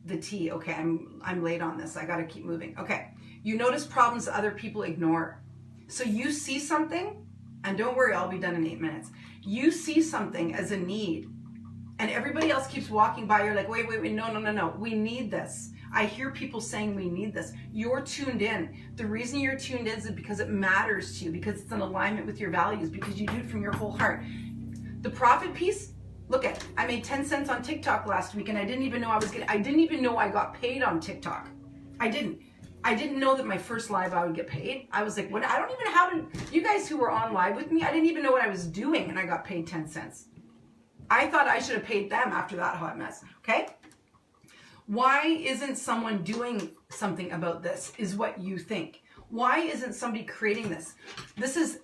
The T. Okay, I'm late on this. I got to keep moving. Okay. You notice problems that other people ignore. So you see something, and don't worry, I'll be done in 8 minutes. You see something as a need, and everybody else keeps walking by. You're like, wait, no. We need this. I hear people saying we need this. You're tuned in. The reason you're tuned in is because it matters to you, because it's in alignment with your values, because you do it from your whole heart. The profit piece, look at, I made 10 cents on TikTok last week, and I didn't even know I didn't even know I got paid on TikTok. I didn't know that my first live I would get paid. I was like, what? I don't even know how to, you guys who were on live with me, I didn't even know what I was doing, and I got paid 10 cents. I thought I should have paid them after that hot mess, okay? Why isn't someone doing something about this, is what you think. Why isn't somebody creating this? This is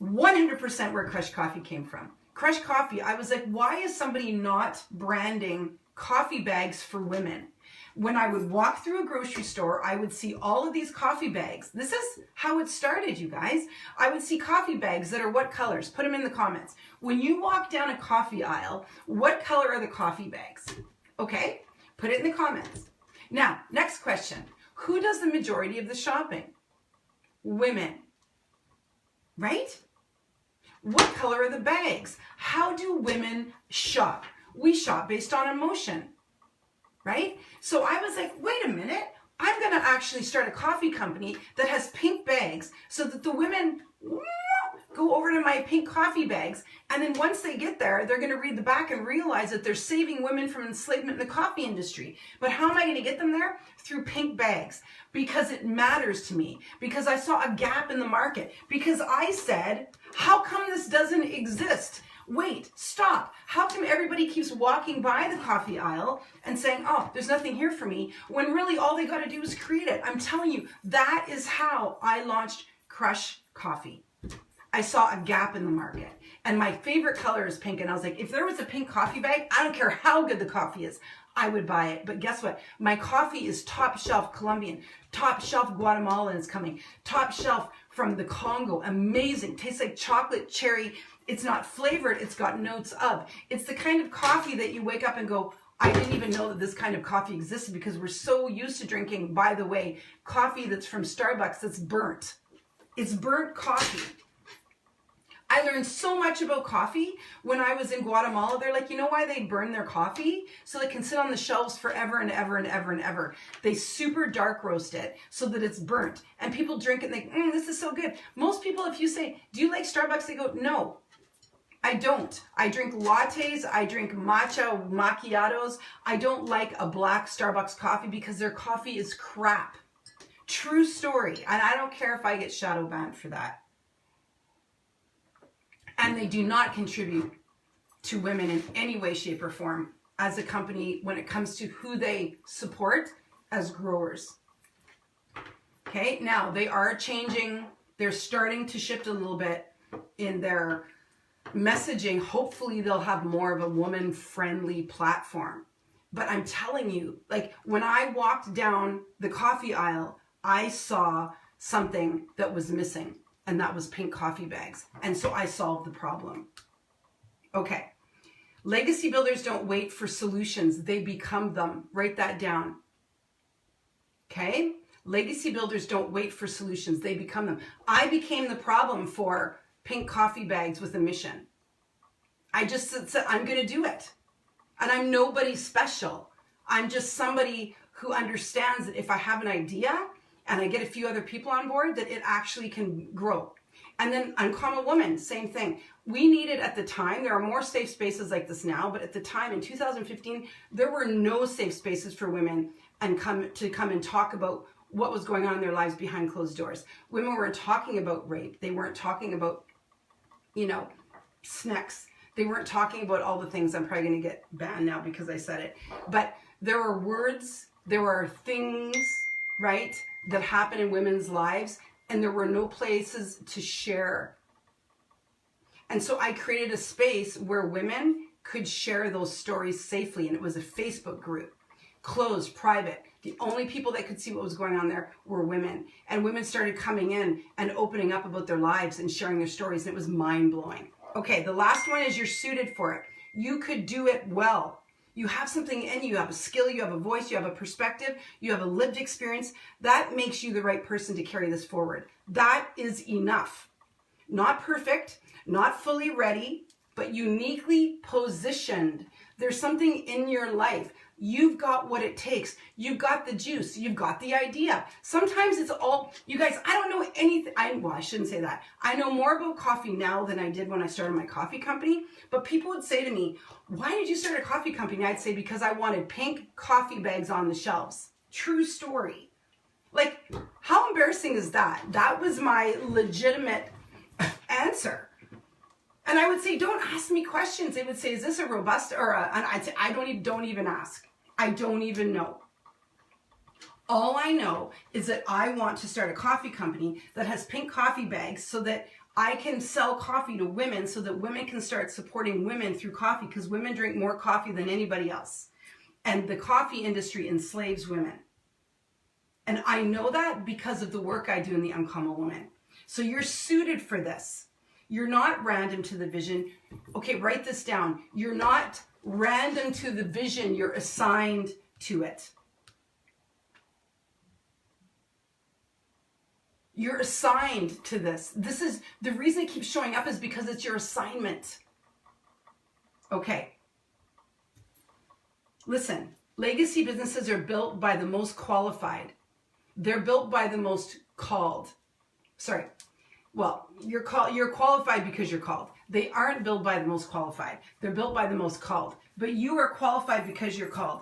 100% where Crush Coffee came from. Crush Coffee, I was like, why is somebody not branding coffee bags for women? When I would walk through a grocery store, I would see all of these coffee bags. This is how it started, you guys. I would see coffee bags that are what colors? Put them in the comments. When you walk down a coffee aisle, what color are the coffee bags? Okay, put it in the comments. Now, next question. Who does the majority of the shopping? Women, right? What color are the bags? How do women shop? We shop based on emotion, right? So I was like, wait a minute, I'm going to actually start a coffee company that has pink bags so that the women go over to my pink coffee bags. And then once they get there, they're going to read the back and realize that they're saving women from enslavement in the coffee industry. But how am I going to get them there? Through pink bags. Because it matters to me. Because I saw a gap in the market. Because I said, how come this doesn't exist? Wait, stop. How come everybody keeps walking by the coffee aisle and saying, oh, there's nothing here for me, when really all they got to do is create it? I'm telling you, that is how I launched Crush Coffee. I saw a gap in the market, and my favorite color is pink, and I was like, if there was a pink coffee bag, I don't care how good the coffee is, I would buy it. But guess what? My coffee is top shelf Colombian, top shelf Guatemalan is coming, top shelf from the Congo, amazing, tastes like chocolate cherry. It's not flavored, it's got notes of. It's the kind of coffee that you wake up and go, I didn't even know that this kind of coffee existed, because we're so used to drinking, by the way, coffee that's from Starbucks that's burnt. It's burnt coffee. I learned so much about coffee when I was in Guatemala. They're like, you know why they burn their coffee? So it can sit on the shelves forever and ever and ever and ever. They super dark roast it so that it's burnt. And people drink it and they think, this is so good. Most people, if you say, do you like Starbucks? They go, no, I don't. I drink lattes. I drink matcha macchiatos. I don't like a black Starbucks coffee because their coffee is crap. True story. And I don't care if I get shadow banned for that. And they do not contribute to women in any way, shape, or form as a company when it comes to who they support as growers. Okay, now they are changing. They're starting to shift a little bit in their messaging. Hopefully they'll have more of a woman-friendly platform. But I'm telling you, like when I walked down the coffee aisle, I saw something that was missing. And that was pink coffee bags. And so I solved the problem. Okay. Legacy builders don't wait for solutions. They become them. Write that down. Okay? Legacy builders don't wait for solutions, they become them. I became the problem for pink coffee bags with a mission. I just said, I'm going to do it. And I'm nobody special. I'm just somebody who understands that if I have an idea and I get a few other people on board, that it actually can grow. And then Uncommon Woman, same thing. We needed at the time, there are more safe spaces like this now, but at the time in 2015, there were no safe spaces for women and come and talk about what was going on in their lives behind closed doors. Women weren't talking about rape. They weren't talking about, snacks. They weren't talking about all the things. I'm probably going to get banned now because I said it. But there are words, there are things, right, that happen in women's lives, and there were no places to share. And so I created a space where women could share those stories safely, and it was a Facebook group, closed, private. The only people that could see what was going on there were women. And women started coming in and opening up about their lives and sharing their stories, and it was mind-blowing. Okay, the last one is you're suited for it. You could do it well. You have something in you. You have a skill, you have a voice, you have a perspective, you have a lived experience. That makes you the right person to carry this forward. That is enough. Not perfect, not fully ready, but uniquely positioned. There's something in your life. You've got what it takes. You've got the juice. You've got the idea. Sometimes it's all, you guys, I don't know anything. I shouldn't say that. I know more about coffee now than I did when I started my coffee company. But people would say to me, why did you start a coffee company? I'd say, because I wanted pink coffee bags on the shelves. True story. Like, how embarrassing is that? That was my legitimate answer. And I would say, don't ask me questions. They would say, is this a robust or and I'd say, don't even ask. I don't even know. All I know is that I want to start a coffee company that has pink coffee bags so that I can sell coffee to women so that women can start supporting women through coffee, because women drink more coffee than anybody else. And the coffee industry enslaves women. And I know that because of the work I do in the Uncommon Woman. So you're suited for this. You're not random to the vision. Okay, write this down. You're not random to the vision. You're assigned to it. You're assigned to this. This is the reason it keeps showing up, is because it's your assignment. Okay. Listen, legacy businesses are built by the most qualified. They're built by the most called. Sorry. Well, you're qualified because you're called. They aren't built by the most qualified. They're built by the most called. But you are qualified because you're called.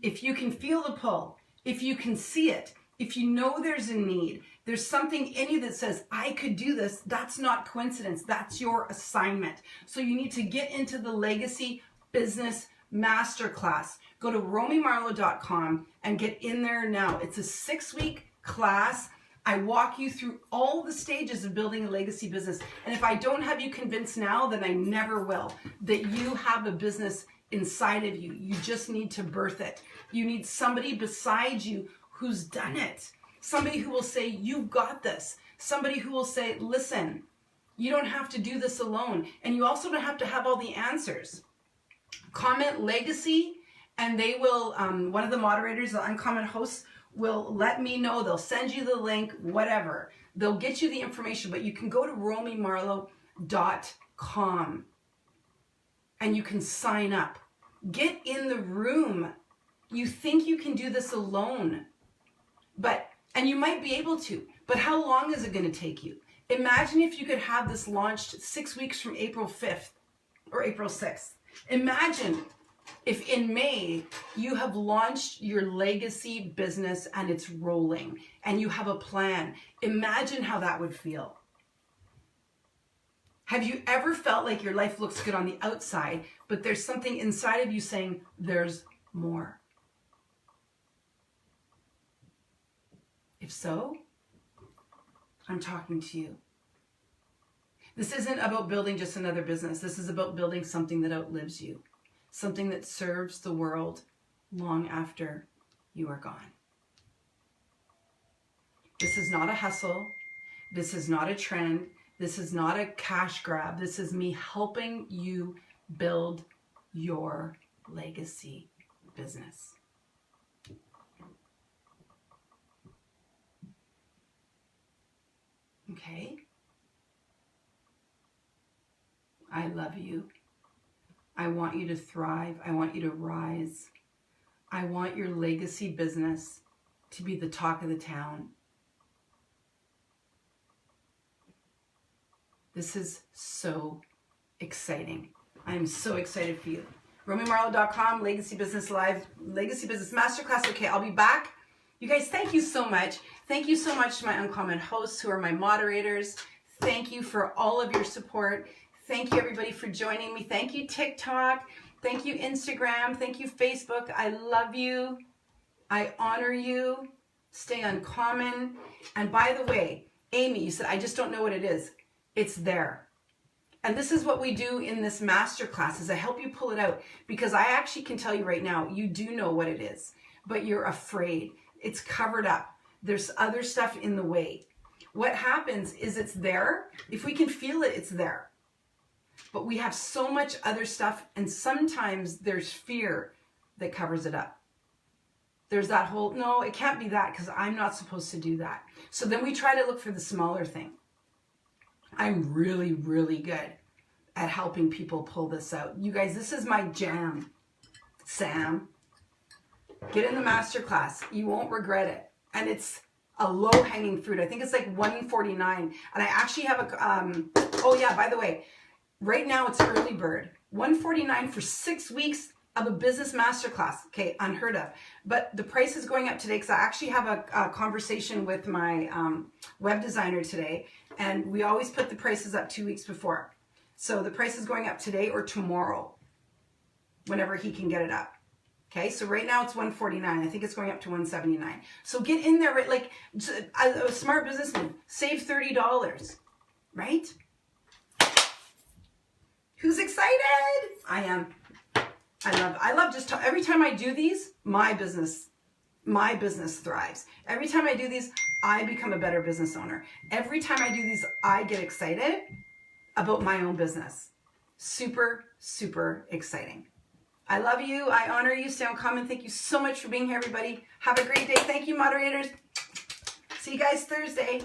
If you can feel the pull, if you can see it, if you know there's a need, there's something in you that says, I could do this, that's not coincidence. That's your assignment. So you need to get into the Legacy Business Masterclass. Go to romymarlowe.com and get in there now. It's a 6-week class. I walk you through all the stages of building a legacy business. And if I don't have you convinced now, then I never will, that you have a business inside of you. You just need to birth it. You need somebody beside you who's done it. Somebody who will say, you've got this. Somebody who will say, listen, you don't have to do this alone. And you also don't have to have all the answers. Comment legacy, and they will, one of the moderators, the Uncommon hosts, will let me know. They'll send you the link, whatever. They'll get you the information, but you can go to romymarlowe.com and you can sign up. Get in the room. You think you can do this alone, and you might be able to, but how long is it going to take you? Imagine if you could have this launched 6 weeks from April 5th or April 6th. Imagine if in May you have launched your legacy business and it's rolling and you have a plan. Imagine how that would feel. Have you ever felt like your life looks good on the outside, but there's something inside of you saying there's more? If so, I'm talking to you. This isn't about building just another business. This is about building something that outlives you. Something that serves the world long after you are gone. This is not a hustle. This is not a trend. This is not a cash grab. This is me helping you build your legacy business. Okay? I love you. I want you to thrive. I want you to rise. I want your legacy business to be the talk of the town. This is so exciting. I'm so excited for you. RomiMarlowe.com, Legacy Business Live, Legacy Business Masterclass. Okay, I'll be back. You guys, thank you so much. Thank you so much to my Uncommon hosts who are my moderators. Thank you for all of your support. Thank you, everybody, for joining me. Thank you, TikTok. Thank you, Instagram. Thank you, Facebook. I love you. I honor you. Stay uncommon. And by the way, Amy, you said, I just don't know what it is. It's there. And this is what we do in this masterclass is I help you pull it out, because I actually can tell you right now, you do know what it is, but you're afraid. It's covered up. There's other stuff in the way. What happens is it's there. If we can feel it, it's there. But we have so much other stuff, and sometimes there's fear that covers it up. There's that whole, no, it can't be that because I'm not supposed to do that. So then we try to look for the smaller thing. I'm really, really good at helping people pull this out. You guys, this is my jam. Sam, get in the masterclass. You won't regret it. And it's a low-hanging fruit. I think it's like $149. And I actually have a, oh yeah, by the way, right now it's early bird. $149 for 6 weeks of a business masterclass. Okay, unheard of. But the price is going up today because I actually have a conversation with my web designer today. And we always put the prices up 2 weeks before. So the price is going up today or tomorrow, whenever he can get it up. Okay, so right now it's $149. I think it's going up to $179. So get in there, right? Like a smart businessman, save $30, right? Who's excited? I am. I love just every time I do these, my business thrives. Every time I do these, I become a better business owner. Every time I do these, I get excited about my own business. Super, super exciting. I love you. I honor you. Stay uncommon. Thank you so much for being here, everybody. Have a great day. Thank you, moderators. See you guys Thursday.